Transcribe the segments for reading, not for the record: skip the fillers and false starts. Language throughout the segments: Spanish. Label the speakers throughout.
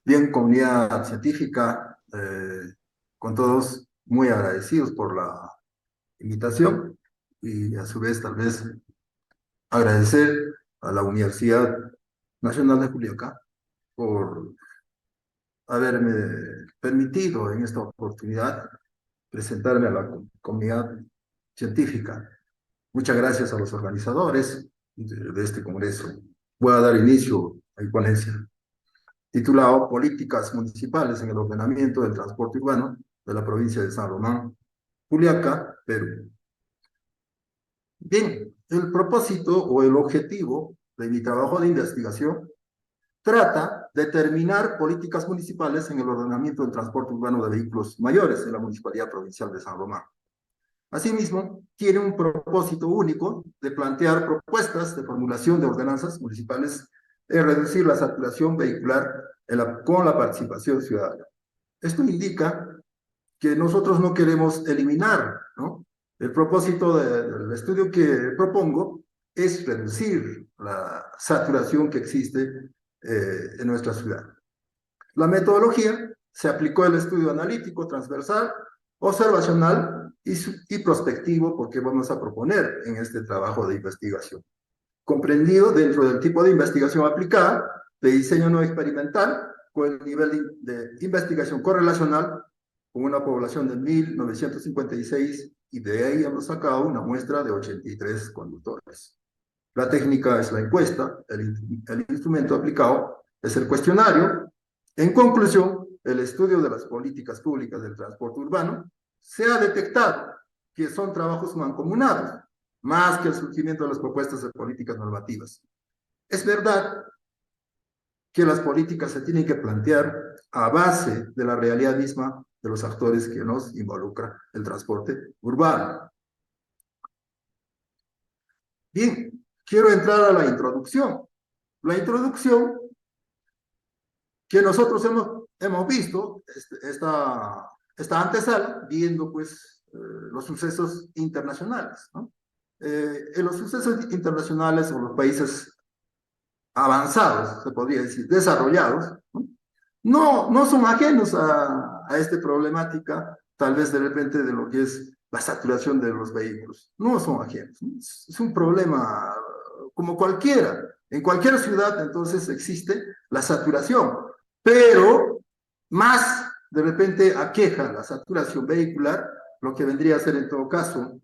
Speaker 1: Bien, comunidad científica, con todos muy agradecidos por la invitación y a su vez tal vez agradecer a la Universidad Nacional de Juliaca por haberme permitido en esta oportunidad presentarme a la comunidad científica. Muchas gracias a los organizadores de este congreso. Voy a dar inicio a mi ponencia, titulado Políticas Municipales en el Ordenamiento del Transporte Urbano de la provincia de San Román, Juliaca, Perú. Bien, el propósito o el objetivo de mi trabajo de investigación trata de determinar políticas municipales en el ordenamiento del transporte urbano de vehículos mayores en la Municipalidad Provincial de San Román. Asimismo, tiene un propósito único de plantear propuestas de formulación de ordenanzas municipales en reducir la saturación vehicular con la participación ciudadana. Esto indica que nosotros no queremos eliminar, ¿no? El propósito del estudio que propongo es reducir la saturación que existe en nuestra ciudad. La metodología se aplicó el estudio analítico, transversal, observacional y prospectivo, porque vamos a proponer en este trabajo de investigación. Comprendido dentro del tipo de investigación aplicada, de diseño no experimental, con el nivel de investigación correlacional, con una población de 1956, y de ahí hemos sacado una muestra de 83 conductores. La técnica es la encuesta, el instrumento aplicado es el cuestionario. En conclusión, el estudio de las políticas públicas del transporte urbano se ha detectado que son trabajos mancomunados, más que el surgimiento de las propuestas de políticas normativas. Es verdad que las políticas se tienen que plantear a base de la realidad misma de los actores que nos involucra el transporte urbano. Bien, quiero entrar a la introducción. La introducción que nosotros hemos visto, esta antesala, viendo pues los sucesos internacionales, ¿no? En los sucesos internacionales o los países avanzados, se podría decir, desarrollados, no son ajenos a esta problemática, tal vez de repente de lo que es la saturación de los vehículos. No son ajenos, ¿no? Es un problema como cualquiera. En cualquier ciudad, entonces, existe la saturación, pero más de repente aqueja la saturación vehicular, lo que vendría a ser en todo caso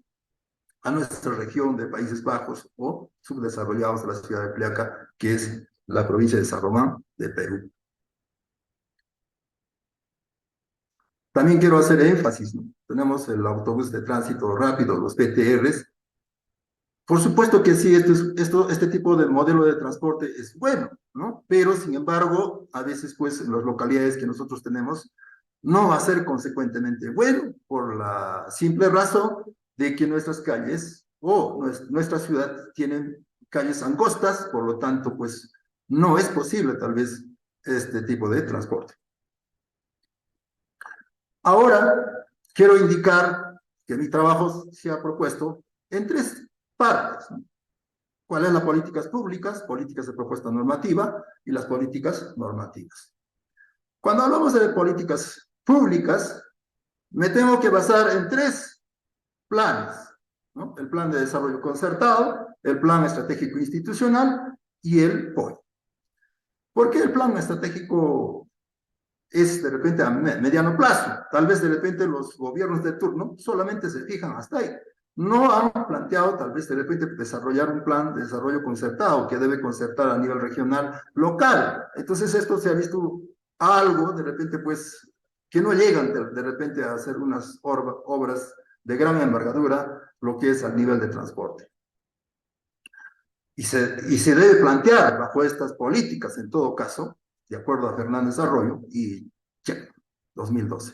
Speaker 1: a nuestra región de Países Bajos o subdesarrollados de la ciudad de Pliaca, que es la provincia de San Román de Perú. También quiero hacer énfasis, ¿no? Tenemos el autobús de tránsito rápido, los PTRs. Por supuesto que sí, este tipo de modelo de transporte es bueno, ¿no? Pero, sin embargo, a veces, pues, en las localidades que nosotros tenemos, no va a ser consecuentemente bueno, por la simple razón de que nuestras calles o nuestra ciudad tienen calles angostas, por lo tanto, pues, no es posible, tal vez, este tipo de transporte. Ahora, quiero indicar que mi trabajo se ha propuesto en tres partes, ¿no? ¿Cuáles son las políticas públicas, políticas de propuesta normativa y las políticas normativas? Cuando hablamos de políticas públicas, me tengo que basar en tres planes, ¿no? El plan de desarrollo concertado, el plan estratégico institucional y el POI. ¿Por qué el plan estratégico es de repente a mediano plazo? Tal vez de repente los gobiernos de turno solamente se fijan hasta ahí. No han planteado tal vez de repente desarrollar un plan de desarrollo concertado que debe concertar a nivel regional, local. Entonces esto se ha visto algo de repente pues que no llegan de repente a hacer unas obras de gran envergadura, lo que es al nivel de transporte. Y se debe plantear bajo estas políticas, en todo caso, de acuerdo a Fernández Arroyo y Checo, 2012.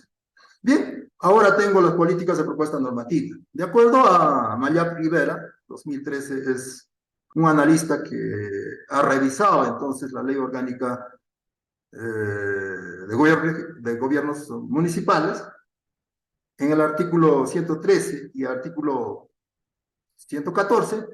Speaker 1: Bien, ahora tengo las políticas de propuesta normativa. De acuerdo a Mayap Rivera, 2013 es un analista que ha revisado entonces la ley orgánica de gobiernos municipales. En el artículo 113 y artículo 114,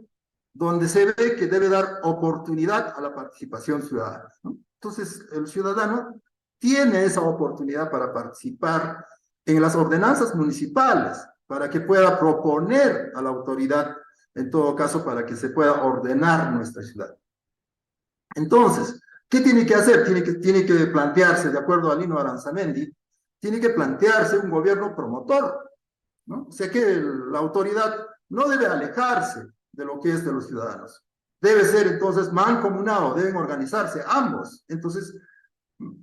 Speaker 1: donde se ve que debe dar oportunidad a la participación ciudadana, ¿no? Entonces, el ciudadano tiene esa oportunidad para participar en las ordenanzas municipales, para que pueda proponer a la autoridad, en todo caso, para que se pueda ordenar nuestra ciudad. Entonces, ¿qué tiene que hacer? Tiene que plantearse, de acuerdo a Lino Aranzamendi, tiene que plantearse un gobierno promotor, ¿no? O sea que la autoridad no debe alejarse de lo que es de los ciudadanos. Debe ser entonces mancomunado, deben organizarse ambos. Entonces,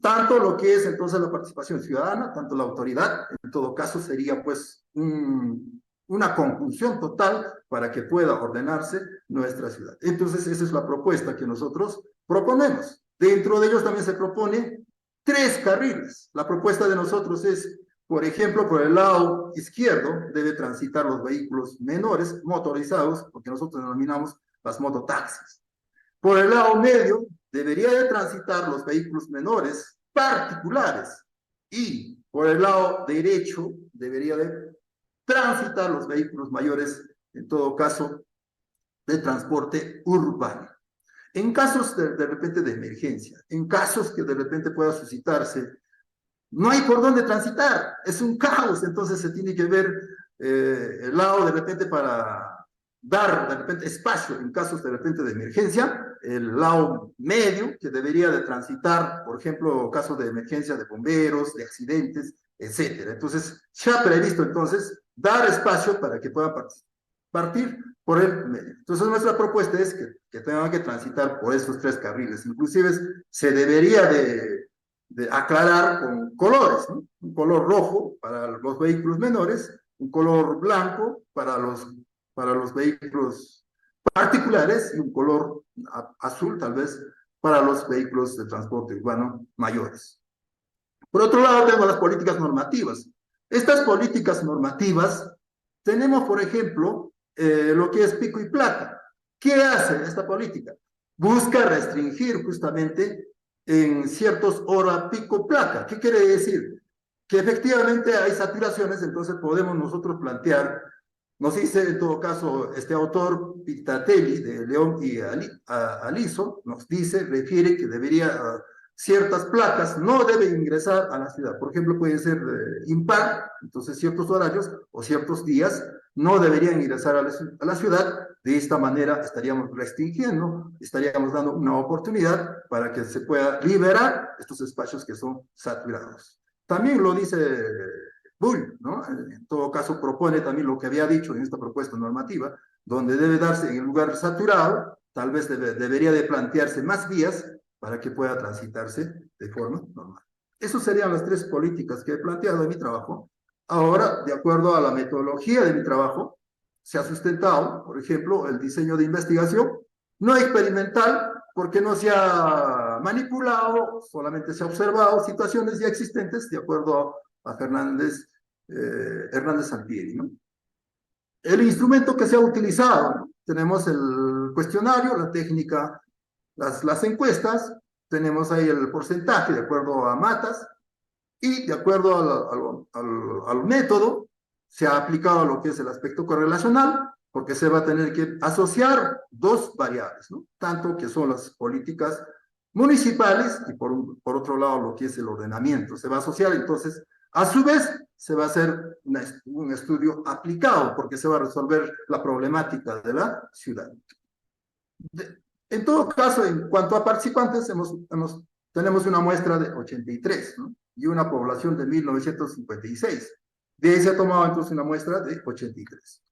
Speaker 1: tanto lo que es entonces la participación ciudadana, tanto la autoridad, en todo caso sería pues una conjunción total para que pueda ordenarse nuestra ciudad. Entonces esa es la propuesta que nosotros proponemos. Dentro de ellos también se propone 3 carriles. La propuesta de nosotros es, por ejemplo, por el lado izquierdo debe transitar los vehículos menores motorizados, porque nosotros denominamos las mototaxis. Por el lado medio, debería de transitar los vehículos menores particulares y por el lado derecho debería de transitar los vehículos mayores, en todo caso, de transporte urbano. En casos de repente de emergencia, en casos que de repente pueda suscitarse, no hay por dónde transitar, es un caos, entonces se tiene que ver el lado de repente para dar de repente espacio en casos de repente de emergencia, el lado medio que debería de transitar, por ejemplo, casos de emergencia de bomberos, de accidentes, etcétera. Entonces, se ha previsto entonces dar espacio para que puedan partir por el medio. Entonces, nuestra propuesta es que tengan que transitar por esos 3 carriles. Inclusive se debería de aclarar con colores, ¿no? Un color rojo para los vehículos menores, un color blanco para los vehículos particulares y un color azul tal vez para los vehículos de transporte urbano mayores. Por otro lado, tengo las políticas normativas. Estas políticas normativas, tenemos, por ejemplo, lo que es pico y placa. ¿Qué hace esta política? Busca restringir justamente en ciertos horas pico placa. ¿Qué quiere decir? Que efectivamente hay saturaciones, entonces podemos nosotros plantear, nos dice en todo caso este autor Pitatelli de León y Aliso, nos dice, refiere que debería ciertas placas no deben ingresar a la ciudad. Por ejemplo, puede ser impar, entonces ciertos horarios o ciertos días no deberían ingresar a la ciudad. De esta manera estaríamos restringiendo, estaríamos dando una oportunidad para que se pueda liberar estos espacios que son saturados. También lo dice Bull, ¿no? En todo caso propone también lo que había dicho en esta propuesta normativa, donde debe darse en el lugar saturado, tal vez debería de plantearse más vías para que pueda transitarse de forma normal. Esas serían las 3 políticas que he planteado en mi trabajo. Ahora, de acuerdo a la metodología de mi trabajo, se ha sustentado, por ejemplo, el diseño de investigación, no experimental, porque no se ha manipulado, solamente se ha observado situaciones ya existentes de acuerdo a Hernández Sampieri, ¿no? El instrumento que se ha utilizado, ¿no? Tenemos el cuestionario, la técnica, las encuestas, tenemos ahí el porcentaje de acuerdo a matas, y de acuerdo al método, se ha aplicado lo que es el aspecto correlacional, porque se va a tener que asociar 2 variables, ¿no? Tanto que son las políticas municipales y por otro lado lo que es el ordenamiento. Se va a asociar entonces, a su vez, se va a hacer un estudio aplicado, porque se va a resolver la problemática de la ciudad. En todo caso, en cuanto a participantes, tenemos una muestra de 83, ¿no? Y una población de 1956. De ahí se ha tomado entonces una muestra de 83.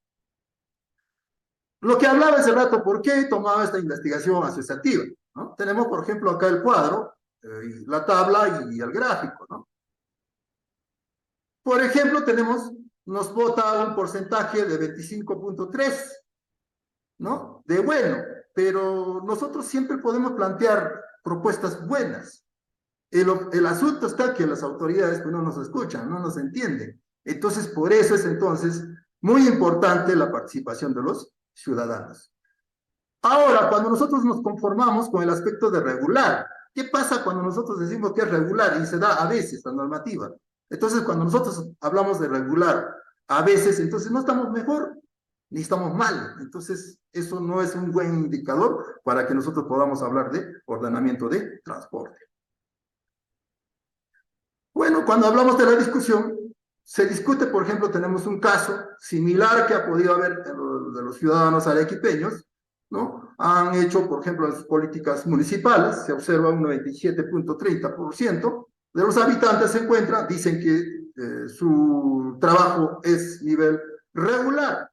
Speaker 1: Lo que hablaba hace rato, ¿por qué he tomado esta investigación asociativa? ¿No? Tenemos, por ejemplo, acá el cuadro, la tabla y el gráfico, ¿no? Por ejemplo, nos vota un porcentaje de 25.3, ¿no? De bueno, pero nosotros siempre podemos plantear propuestas buenas. El asunto está que las autoridades pues, no nos escuchan, no nos entienden. Entonces, por eso es entonces muy importante la participación de los ciudadanos. Ahora, cuando nosotros nos conformamos con el aspecto de regular, ¿qué pasa cuando nosotros decimos que es regular y se da a veces la normativa? Entonces, cuando nosotros hablamos de regular a veces, entonces no estamos mejor ni estamos mal. Entonces, eso no es un buen indicador para que nosotros podamos hablar de ordenamiento de transporte. Bueno, cuando hablamos de la discusión, se discute, por ejemplo, tenemos un caso similar que ha podido haber de los ciudadanos arequipeños, ¿no? Han hecho, por ejemplo, las políticas municipales, se observa un 97.30% de los habitantes se encuentran, dicen que su trabajo es nivel regular,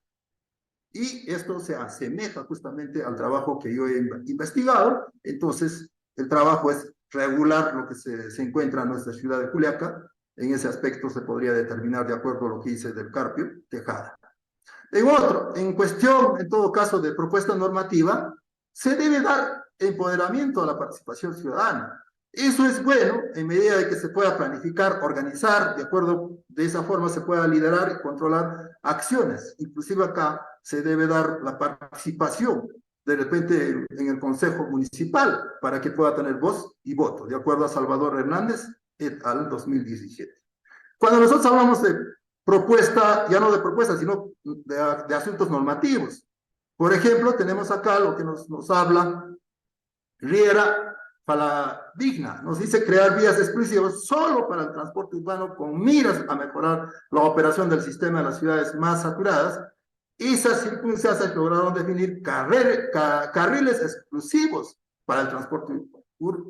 Speaker 1: y esto se asemeja justamente al trabajo que yo he investigado. Entonces el trabajo es regular, lo que se encuentra en nuestra ciudad de Juliaca. En ese aspecto se podría determinar de acuerdo a lo que dice del Carpio Tejada. En cuestión, en todo caso, de propuesta normativa, se debe dar empoderamiento a la participación ciudadana. Eso es bueno en medida de que se pueda planificar, organizar, de acuerdo, de esa forma se pueda liderar y controlar acciones. Inclusive acá se debe dar la participación, de repente, en el Consejo Municipal, para que pueda tener voz y voto, de acuerdo a Salvador Hernández et al. 2017. Cuando nosotros hablamos de propuesta, ya no de propuesta, sino de asuntos normativos. Por ejemplo, tenemos acá lo que nos habla Riera Digna. Nos dice crear vías exclusivas solo para el transporte urbano con miras a mejorar la operación del sistema de las ciudades más saturadas. Esas circunstancias lograron definir carriles exclusivos para el transporte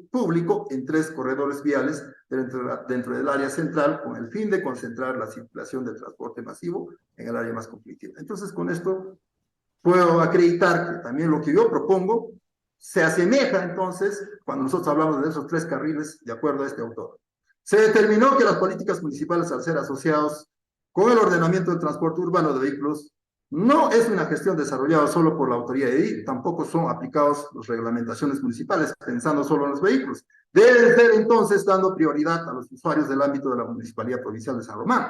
Speaker 1: público en 3 corredores viales dentro del área central, con el fin de concentrar la circulación del transporte masivo en el área más conflictiva. Entonces, con esto puedo acreditar que también lo que yo propongo se asemeja, entonces, cuando nosotros hablamos de esos 3 carriles, de acuerdo a este autor. Se determinó que las políticas municipales, al ser asociados con el ordenamiento del transporte urbano de vehículos, no es una gestión desarrollada solo por la autoridad de edil, tampoco son aplicados las reglamentaciones municipales pensando solo en los vehículos. Deben ser entonces dando prioridad a los usuarios del ámbito de la Municipalidad Provincial de San Román.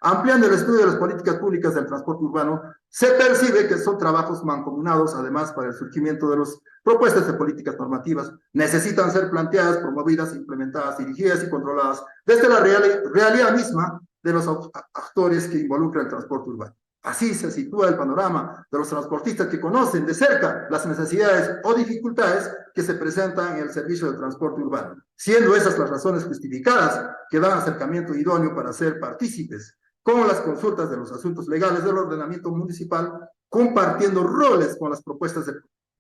Speaker 1: Ampliando el estudio de las políticas públicas del transporte urbano, se percibe que son trabajos mancomunados, además, para el surgimiento de las propuestas de políticas normativas. Necesitan ser planteadas, promovidas, implementadas, dirigidas y controladas desde la realidad misma de los actores que involucran el transporte urbano. Así se sitúa el panorama de los transportistas que conocen de cerca las necesidades o dificultades que se presentan en el servicio de transporte urbano, siendo esas las razones justificadas que dan acercamiento idóneo para ser partícipes con las consultas de los asuntos legales del ordenamiento municipal, compartiendo roles con las propuestas de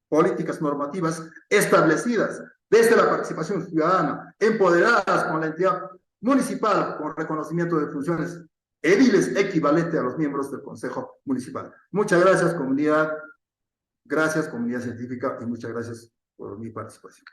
Speaker 1: políticas normativas establecidas desde la participación ciudadana, empoderadas con la entidad municipal con reconocimiento de funciones ediles equivalente a los miembros del Consejo Municipal. Muchas gracias, comunidad científica, y muchas gracias por mi participación.